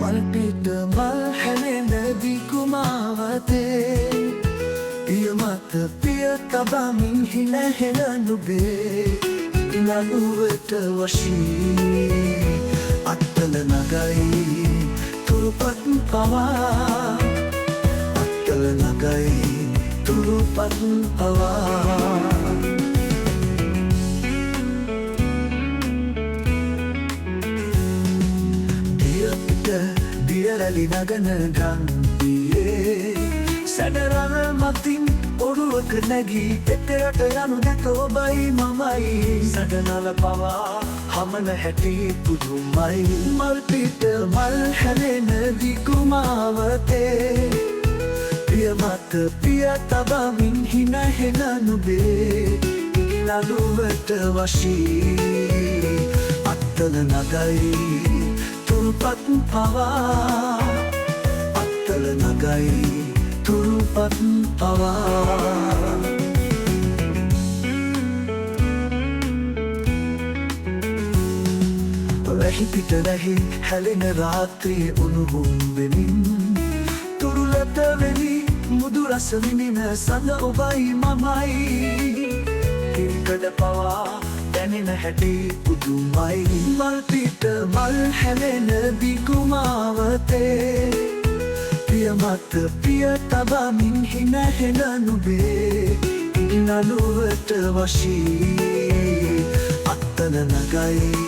මල්පිට මල් හැලෙන දිකුමාවතේ පිය මත පිය තබමින් හිනහෙන නුබේ නළුවට වශී අත්තල නගයි තුරුපත් පවා අත්තල නගයි තුරුපත් පවා දියරැලි නගන ගන්දියේ සැඩරල මතින් ඔරුවක නැගී එතරට යනු දැක ඔබයි මමයි සඩනල පවා හමන හැටි පුදුමයි මල්පිට මල් හැලෙන දිකුමාවතේ පිය මත පිය තබමින් හිනහෙන නුබේ නළුවට වශී අත්තල නගයි තුරුපත් පවා අත්තල නගයි තුරුපත් පවා වැහි පිට වැහි හැලෙන රාත්‍රියේ උණුහුම් වෙමින් තුරුලත වෙලි මුදු රස විඳින සඳ ඔබයි මමයි හිරිකඩ පවා දැනෙන හැටි පුදුමයි මල්පිට මල් හැලෙන දිකුමාවතේ පිය මත පිය තබමින් හිනහෙන නුබේ නළුවට වශී අත්තල නගයි